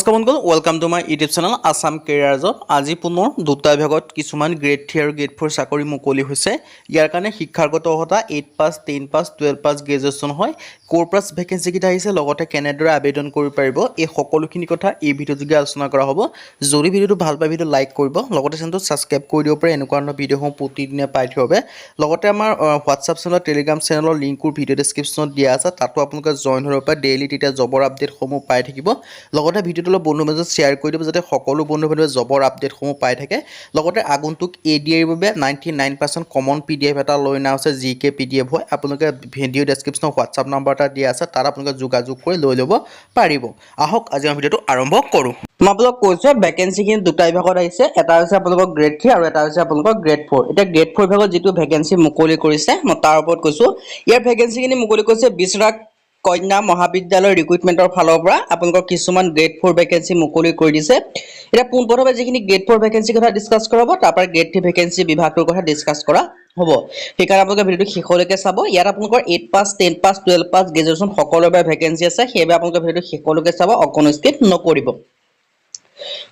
নমস্কাৰ বন্ধুসকল, welcome to my YouTube channel Assam career job. আজি পুনৰ দুটা বিভাগত কিছুমান গ্ৰেড 3 আৰু গ্ৰেড 4 চাকৰি মুকলি হৈছে। ইয়াৰ কাৰণে শিক্ষাগত অৰ্হতা 8 পাছ, 10 পাছ, 12 পাছ, গ্ৰেজুৱেশ্যন হয়। ক'ৰ পৰা ভেকেঞ্চি কেইটা আহিছে, লগতে কেনেদৰে আবেদন কৰিব পাৰিব, এই সকলোখিনি কথা এই ভিডিঅ'যোগে আলোচনা কৰা হ'ব। যদি ভিডিঅ'টো ভাল পায় ভিডিঅ' লাইক কৰিব, লগতে চেনেলটো ছাবস্ক্ৰাইব কৰি দিব পাৰে এনেকুৱা ধৰণৰ ভিডিঅ'সমূহ প্ৰতিদিনে পাই থাকিব বাবে। লগতে আমাৰ হোৱাটছআপ চেনেল, টেলিগ্ৰাম চেনেলৰ লিংকবোৰ ভিডিঅ' ডেছক্ৰিপশ্যনত দিয়া আছে, তাতো আপোনালোকে জইন হ'ব পাৰে। ডেইলি তেতিয়া জবৰ আপডেটসমূহ পাই থাকিব। লগতে ভিডিঅ'টো অলপ বন্ধুৰ মাজত শ্বেয়াৰ কৰি দিব যাতে সকলো বন্ধু বান্ধৱে জবৰ আপডেটসমূহ পাই থাকে। লগতে আগন্তুক ADR ৰ বাবে 99% কমন PDF এটা লৈ অনা হৈছে, GK PDF হয়। আপোনালোকে ভিডিঅ' ডেছক্ৰিপশ্যনত হোৱাটছআপ নম্বৰ এটা দিয়া আছে, তাত আপোনালোকে যোগাযোগ কৰি লৈ ল'ব পাৰিব। আহক আজি আমি ভিডিঅ'টো আৰম্ভ কৰোঁ। মই আপোনালোকক কৈছোঁ ভেকেঞ্চিখিনি দুটা বিভাগত আহিছে, এটা হৈছে আপোনালোকৰ গ্ৰেড 3 আৰু এটা হৈছে আপোনালোকৰ গ্ৰেড 4। এতিয়া গ্ৰেড 4 বিভাগত যিটো ভেকেঞ্চি মুকলি কৰিছে মই তাৰ ওপৰত কৈছোঁ। ইয়াৰ ভেকেঞ্চিখিনি মুকলি কৰিছে বিশ্বনাথ কন্যা মহাবিদ্যালয় ৰিক্ৰুটমেণ্টৰ ফালৰ পৰা আপোনালোকৰ কিছুমান গ্ৰেড 4 ভেকেঞ্চি মুকলি কৰি দিছে। এতিয়া পোনপ্ৰথমে যিখিনি গ্ৰেড 4 ভেকেঞ্চিৰ কথা ডিছকাছ কৰা হ'ব, তাৰপৰা গ্ৰেড 3 ভেকেঞ্চি বিভাগটোৰ কথা ডিছকাছ কৰা হ'ব। সেইকাৰণে আপোনালোকে ভিডিঅ'টো শেষলৈকে চাব। ইয়াত আপোনালোকৰ 8 পাছ, 10 পাছ, 12 পাছ, গ্ৰেজুৱেশ্যন সকলোৰে বাবে ভেকেঞ্চি আছে। সেইবাবে আপোনালোকে ভিডিঅ'টো শেষলৈকে চাব, অকণো স্কিপ নকৰিব।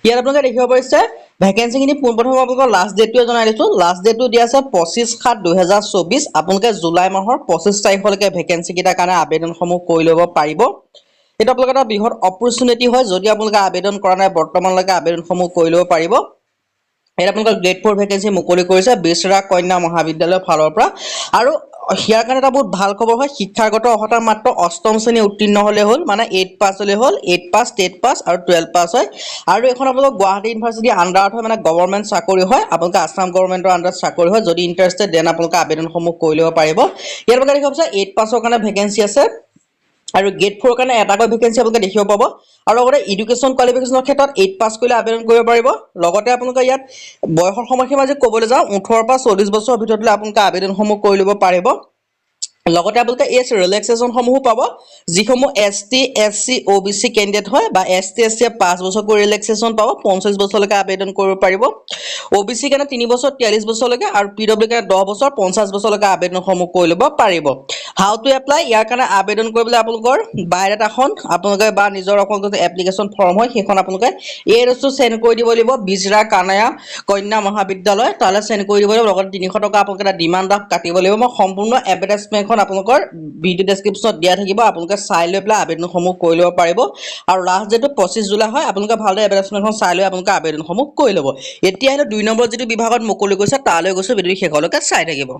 ইয়াত আপোনালোকে দেখিব পাৰিছে ভেকেঞ্চিখিনি পোনপ্ৰথমে আপোনালোকৰ লাষ্ট ডেটটোৱে জনাই দিছোঁ। লাষ্ট ডেটটো দিয়া আছে 25/7/2024। আপোনালোকে জুলাই মাহৰ 25 তাৰিখলৈকে ভেকেঞ্চিকেইটাৰ কাৰণে আবেদনসমূহ কৰি ল'ব পাৰিব। এটা আপোনালোকে এটা বৃহৎ অপৰচুনিটি হয়, যদি আপোনালোকে আবেদন কৰা নাই বৰ্তমানলৈকে আবেদনসমূহ কৰি ল'ব পাৰিব। এটা আপোনালোকৰ গ্ৰেড 4 ভেকেঞ্চি মুকলি কৰিছে বিশ্বনাথ কন্যা মহাবিদ্যালয়ৰ ফালৰ পৰা। আৰু ইয়াৰ কাৰণে এটা বহুত ভাল খবৰ হয়, শিক্ষাগত অৰ্হতা মাত্ৰ 8ম শ্ৰেণী উত্তীৰ্ণ হ'লে হ'ল, মানে 8 পাছ হ'লে হ'ল। 8 পাছ, 10 পাছ আৰু 12 পাছ হয়। আৰু এখন আপোনালোকৰ গুৱাহাটী ইউনিভাৰ্চিটি আণ্ডাৰত হয়, মানে গভৰ্ণমেণ্ট চাকৰি হয়। আপোনালোকে আছাম গভৰ্ণমেণ্টৰ আণ্ডাৰত চাকৰি হয়। যদি ইণ্টাৰেষ্টেড দেন আপোনালোকে আবেদনসমূহ কৰি ল'ব পাৰিব। ইয়াৰ আপোনালোকে দেখিব পাৰিছে 8 পাছৰ কাৰণে ভেকেঞ্চি আছে আৰু গ্ৰেড 4 কাৰণে এটাকৈ ভেকেঞ্চি আপোনালোকে দেখিব পাব। আৰু লগতে এডুকেশ্যন কোৱালিফিকেশ্যনৰ ক্ষেত্ৰত 8 পাছ কৰিলে আবেদন কৰিব পাৰিব। লগতে আপোনালোকে ইয়াত বয়সৰ সময়সীমা যদি ক'বলৈ যাওঁ 18 পৰা 40 বছৰৰ ভিতৰত আপোনালোকে আবেদনসমূহ কৰি ল'ব পাৰিব। লগতে আপোনালোকে এজ ৰিলেক্সেশ্যনসমূহো পাব, যিসমূহ ST, SC, OBC কেণ্ডিডেট হয় বা ST, SC 5 বছৰকৈ ৰিলেক্সেশ্যন পাব, 45 বছৰলৈকে আবেদন কৰিব পাৰিব। OBC কাৰণে 3 বছৰ 43 বছৰলৈকে আৰু PW কাৰণে 10 বছৰ 50 বছৰলৈকে আবেদনসমূহ কৰি ল'ব পাৰিব। হাউ টু এপ্লাই, ইয়াৰ কাৰণে আবেদন কৰিবলৈ আপোনালোকৰ বায়'ডাটাখন আপোনালোকে বা নিজৰ আপোনালোকৰ এপ্লিকেশ্যন ফৰ্ম হয় সেইখন আপোনালোকে এই এড্ৰেছটো চেণ্ড কৰি দিব লাগিব, বিশ্বনাথ কন্যা মহাবিদ্যালয়, তালৈ চেণ্ড কৰি দিব লাগিব। লগতে 300 টকা আপোনালোকে এটা ডিমাণ্ড ড্ৰাফ্ট কাটিব লাগিব। মই সম্পূৰ্ণ এডভাৰটাইজমেণ্টখন আপোনালোকৰ ভিডিঅ' ডেছক্ৰিপশ্যনত দিয়া থাকিব, আপোনালোকে চাই লৈ পেলাই আবেদনসমূহ কৰি ল'ব পাৰিব। আৰু লাষ্ট ডেটটো 25 জুলাই হয়। আপোনালোকে ভালদৰে এডভাৰটাইজমেণ্টখন চাই লৈ আপোনালোকে আবেদনসমূহ কৰি ল'ব। এতিয়া আহিলে 2 নম্বৰ যিটো বিভাগত মুকলি কৰিছে তালৈ গৈছোঁ, ভিডিঅ'টো শেষলৈকে চাই থাকিব।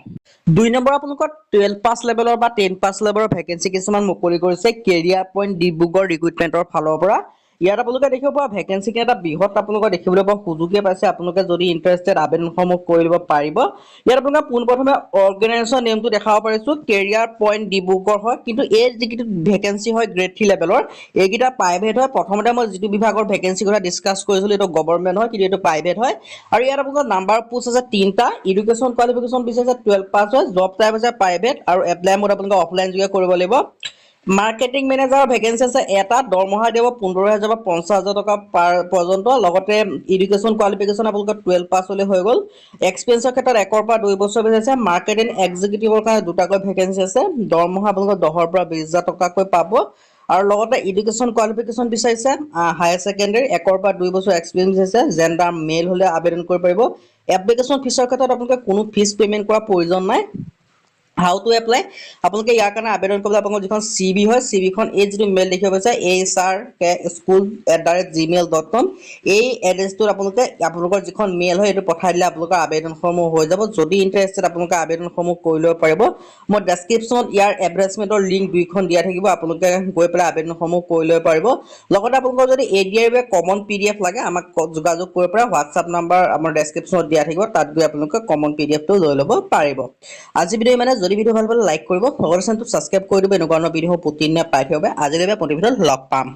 2 নম্বৰ আপোনালোকৰ 12 পাছ লেভেলৰ বা 10 পাছ লেভেলৰ ভেকেঞ্চি কিছুমান মুকলি কৰিছে কেৰিয়াৰ পইণ্ট ডিব্ৰুগড় ৰিক্ৰুটমেণ্টৰ ফালৰ পৰা। ইয়াত আপোনালোকে দেখিব পৰা ভেকেঞ্চিখিনি এটা বৃহৎ আপোনালোকে দেখিবলৈ পোৱা সুযোগে পাইছে। আপোনালোকে যদি ইণ্টাৰেষ্টেড আবেদনসমূহ কৰি ল'ব পাৰিব। ইয়াত আপোনালোকে পোনপ্ৰথমে অৰ্গেনাইজেশ্যন নেমটো দেখাব পাৰিছোঁ, কেৰিয়াৰ পইণ্ট ডিব্ৰুগড় হয়। কিন্তু এই যিটো ভেকেঞ্চি হয় গ্ৰেড 3 লেভেলৰ, এইকেইটা প্ৰাইভেট হয়। প্ৰথমতে মই যিটো বিভাগৰ ভেকেঞ্চিৰ কথা ডিছকাছ কৰিছিলোঁ এইটো গভৰ্ণমেণ্ট হয়, কিন্তু এইটো প্ৰাইভেট হয়। আৰু ইয়াত আপোনালোকৰ নাম্বাৰ পোষ্ট আছে 3টা। এডুকেশ্যন কোৱালিফিকেশ্যন বিচাৰিছে 12 পাছ হয়। জব টাইপ হৈছে প্ৰাইভেট আৰু এপ্লাই মোড আপোনালোকে অফলাইন যোগে কৰিব লাগিব। মাৰ্কেটিং মেনেজাৰৰ ভেকেঞ্চি আছে এটা, দৰমহা দিব 15,000 পৰা 50,000 টকা পৰ্যন্ত। লগতে এডুকেশ্যন কোৱালিফিকেশ্যন আপোনালোকৰ 12 পাছ হ'লে হৈ গ'ল। এক্সপিৰিয়েঞ্চৰ ক্ষেত্ৰত 1 পৰা 2 বছৰ বিচাৰিছে। মাৰ্কেটিং এক্সিকিউটিভৰ কাৰণে 2টাকৈ ভেকেঞ্চি আছে, দৰমহা আপোনালোকৰ 10,000 পৰা 20,000 টকাকৈ পাব। আৰু লগতে এডুকেশ্যন কোৱালিফিকেশ্যন বিচাৰিছে হায়াৰ ছেকেণ্ডেৰী, 1 পৰা 2 বছৰ এক্সপিৰিয়েঞ্চ বিচাৰিছে। জেণ্ডাৰ মেল হ'লে আবেদন কৰিব পাৰিব। এপ্লিকেশ্যন ফিছৰ ক্ষেত্ৰত আপোনালোকে কোনো ফিজ পে'মেণ্ট কৰাৰ প্ৰয়োজন নাই। হাউ টু এপ্লাই, আপোনালোকে ইয়াৰ কাৰণে আবেদন কৰিবলৈ আপোনালোকৰ যিখন CV হয়, CVখন এই যিটো মেইল দেখিব পাইছে hr@school@gmail.com, এই এড্ৰেছটোত আপোনালোকৰ যিখন মেইল হয় এইটো পঠাই দিলে আপোনালোকৰ আবেদনসমূহ হৈ যাব। যদি ইণ্টাৰেষ্টেড আপোনালোকে আবেদনসমূহ কৰি ল'ব পাৰিব। মই ডেছক্ৰিপশ্যনত ইয়াৰ এডভাৰটাইজমেণ্টৰ লিংক 2খন দিয়া থাকিব, আপোনালোকে গৈ পেলাই আবেদনসমূহ কৰি ল'ব পাৰিব। লগতে আপোনালোকৰ যদি ADR ৰ বাবে কমন PDF লাগে আমাক যোগাযোগ কৰিব পাৰে। হোৱাটছআপ নাম্বাৰ আমাৰ ডেছক্ৰিপশ্যনত দিয়া থাকিব, তাত গৈ আপোনালোকে কমন PDFটো লৈ ল'ব পাৰিব। আজি ভিডিঅ' মানে যদি ভিডিঅ' ভাল পালে লাইক কৰিব, লগতে চেনেলটো ছাবস্ক্ৰাইব কৰি দিব। এনেকুৱা ধৰণৰ ভিডিঅ' প্ৰতিদিনে পাই থাকিব। আজিলৈকে প্ৰতি ভিডিঅ'ত লগ পাম।